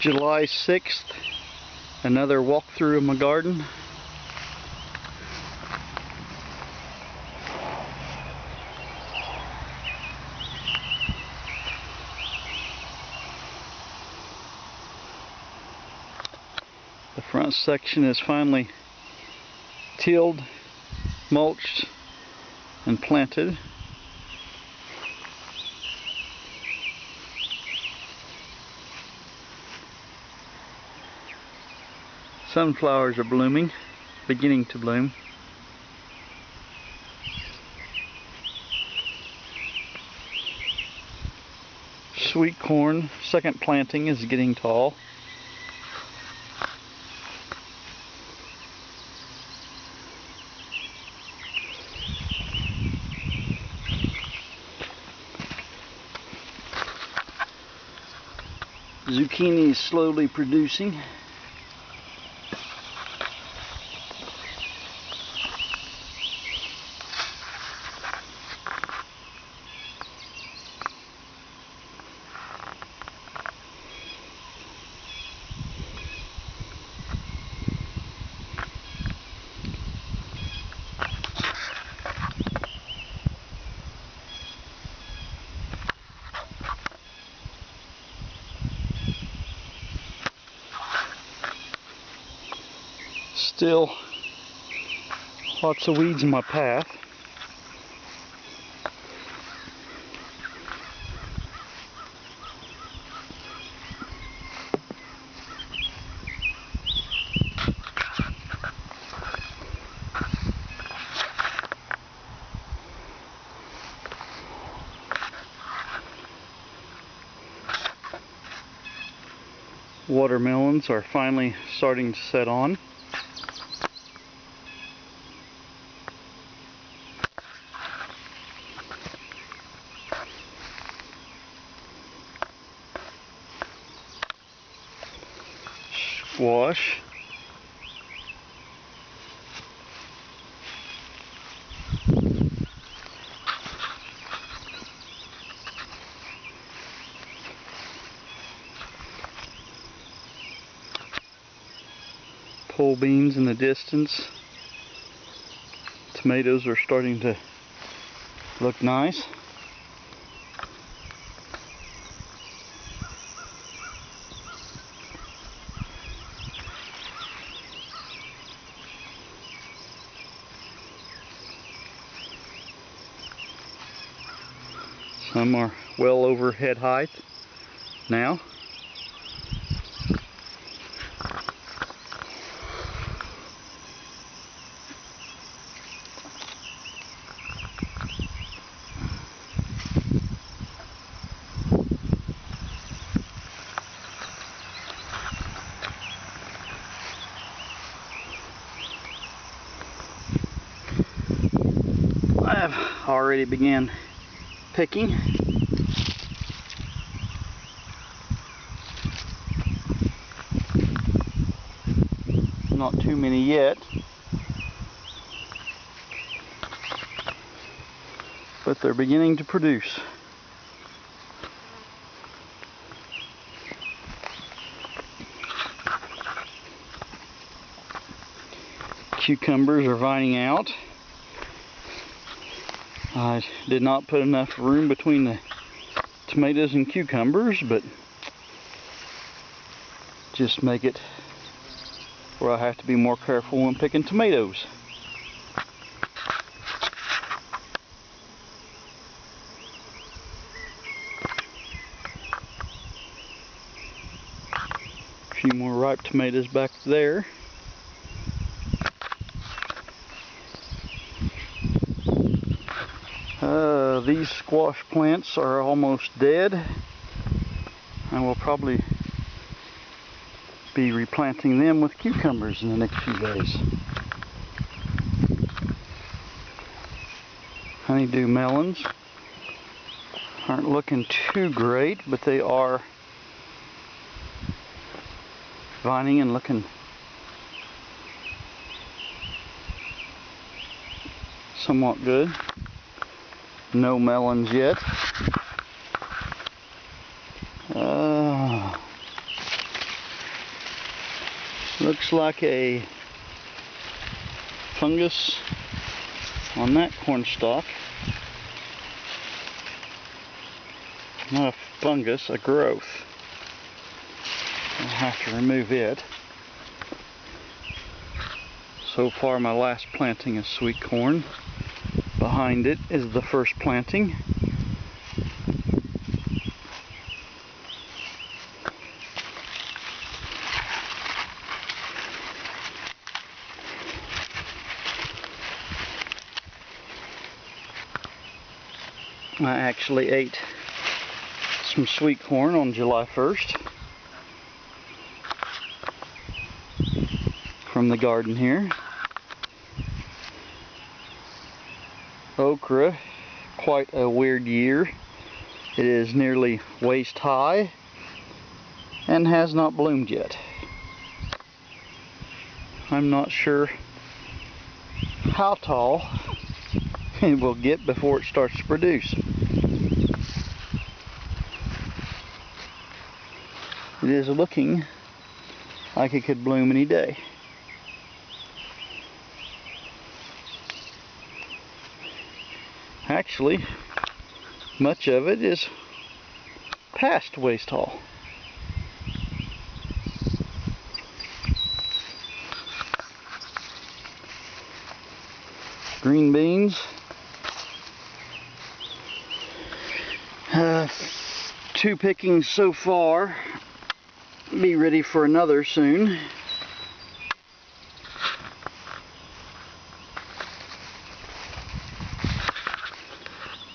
July 6th, another walkthrough of my garden. The front section is finally tilled, mulched, and planted. Sunflowers are blooming, beginning to bloom. Sweet corn, second planting, is getting tall. Zucchini is slowly producing. Still lots of weeds in my path. Watermelons are finally starting to set on. Squash. Pole beans in the distance. Tomatoes are starting to look nice. Some are well over head height now. I have already began picking. Not too many yet, but they're beginning to produce. Cucumbers are vining out. I did not put enough room between the tomatoes and cucumbers, but just make it where I have to be more careful when picking tomatoes. A few more ripe tomatoes back there. These squash plants are almost dead. I will probably be replanting them with cucumbers in the next few days. Honeydew melons aren't looking too great, but they are vining and looking somewhat good. No melons yet. Looks like a fungus on that corn stalk. Not a fungus, a growth. I'll have to remove it. So far my last planting is sweet corn. Behind it is the first planting. I actually ate some sweet corn on July 1st from the garden here. Okra, quite a weird year. It is nearly waist high and has not bloomed yet. I'm not sure how tall it will get before it starts to produce. It is looking like it could bloom any day. Actually, much of it is past waist tall. Green beans. 2 pickings so far. Be ready for another soon.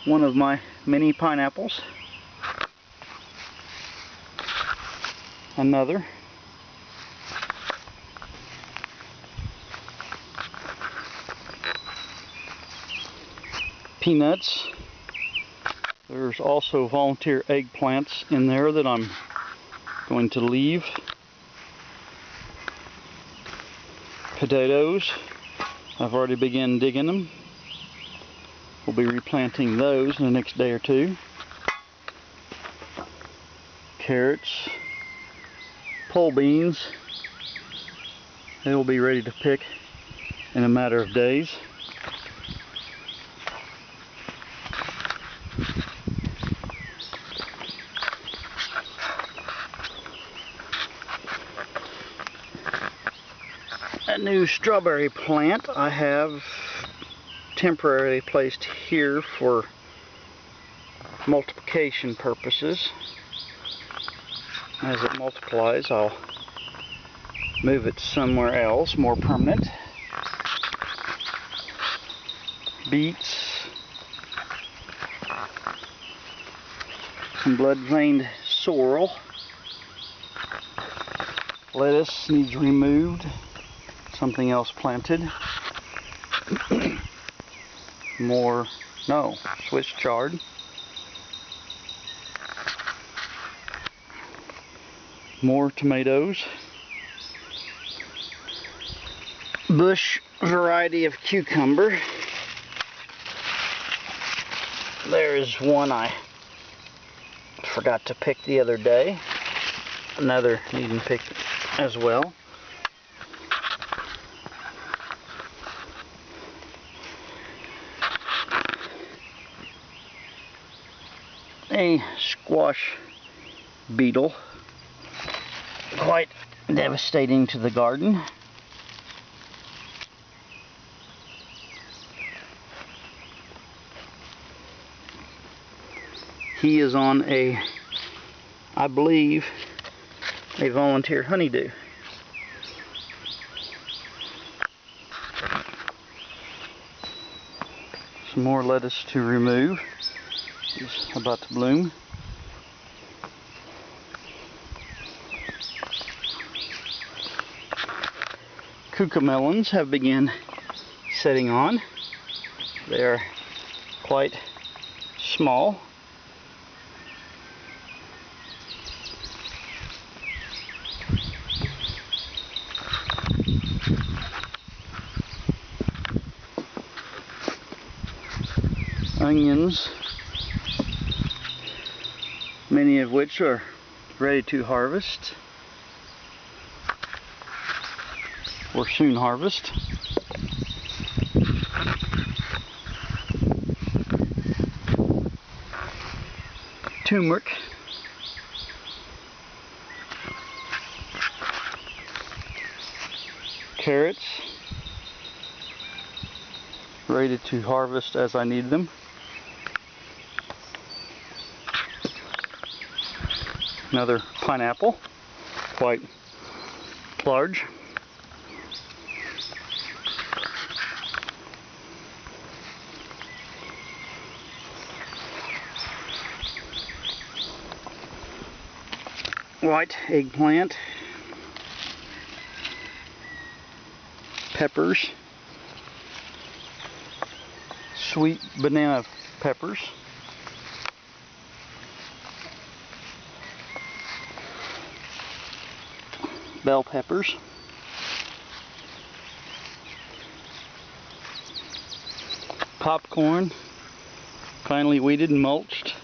One of my mini pineapples. Another. Peanuts. There's also volunteer eggplants in there that I'm going to leave. Potatoes. I've already begun digging them. We'll be replanting those in the next day or two. Carrots. Pole beans. They will be ready to pick in a matter of days. A new strawberry plant I have temporarily placed here for multiplication purposes. As it multiplies, I'll move it somewhere else, more permanent. Beets. Some blood-veined sorrel. Lettuce needs removed. Something else planted. Swiss chard. More tomatoes. Bush variety of cucumber. There is one I forgot to pick the other day. Another needing picked as well. A squash beetle, quite devastating to the garden. He is on I believe, a volunteer honeydew. Some more lettuce to remove. Is about to bloom. Cucamelons have begun setting on. They are quite small. Onions, many of which are ready to harvest. for soon harvest. Turmeric. Carrots. Ready to harvest as I need them. Another pineapple, quite large. White eggplant, peppers, sweet banana peppers, bell peppers, popcorn, finely weeded and mulched.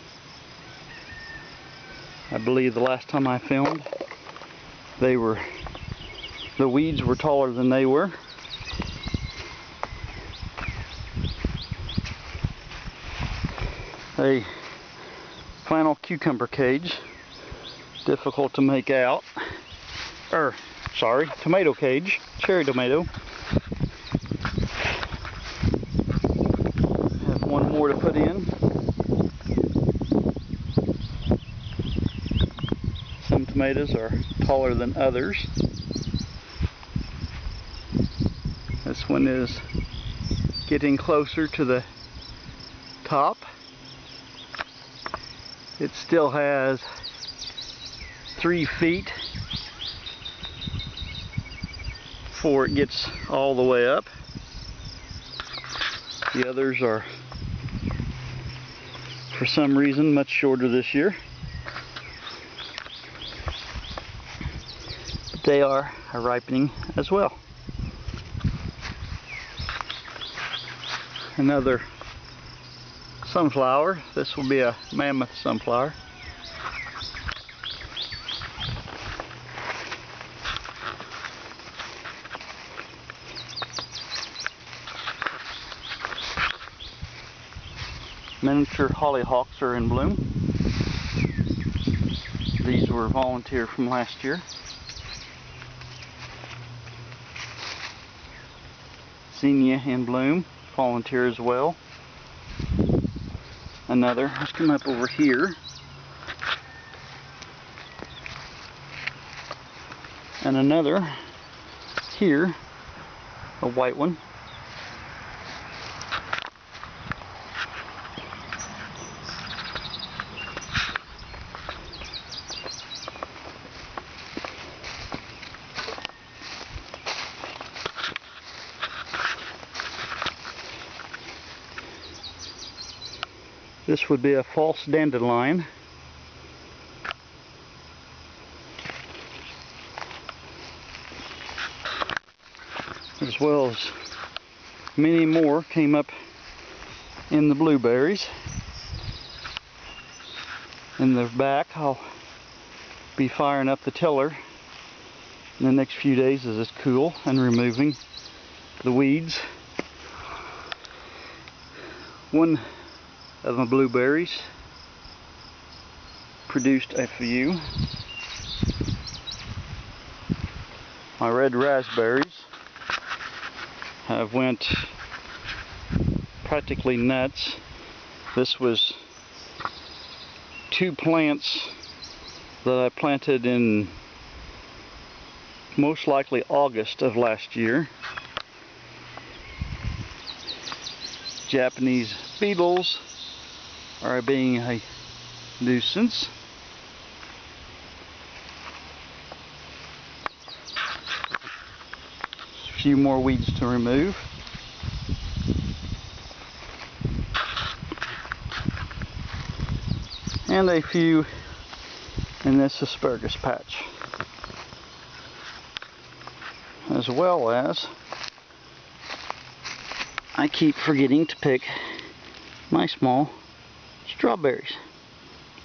I believe the last time I filmed, the weeds were taller than they were. A flannel cucumber cage, difficult to make out. Tomato cage, cherry tomato. Have one more to put in. Some tomatoes are taller than others. This one is getting closer to the top. It still has 3 feet before it gets all the way up. The others are, for some reason, much shorter this year. But they are ripening as well. Another sunflower. This will be a mammoth sunflower. Miniature hollyhocks are in bloom. These were volunteer from last year. Zinnia in bloom, volunteer as well. Another, let's come up over here. And another here, a white one. This would be a false dandelion. As well as many more came up in the blueberries. In the back, I'll be firing up the tiller in the next few days as it's cool and removing the weeds. One of my blueberries produced a few. My red raspberries have went practically nuts. This was 2 plants that I planted in most likely August of last year. Japanese beetles are being a nuisance. A few more weeds to remove. And a few in this asparagus patch. As well as I keep forgetting to pick my small strawberries.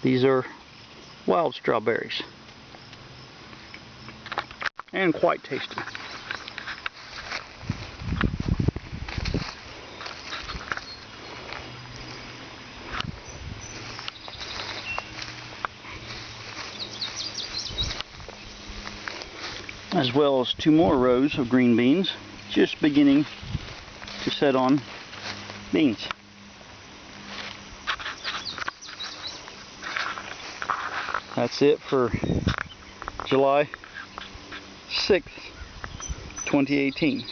These are wild strawberries and quite tasty. as well as 2 more rows of green beans, just beginning to set on beans. That's it for July 6th, 2018.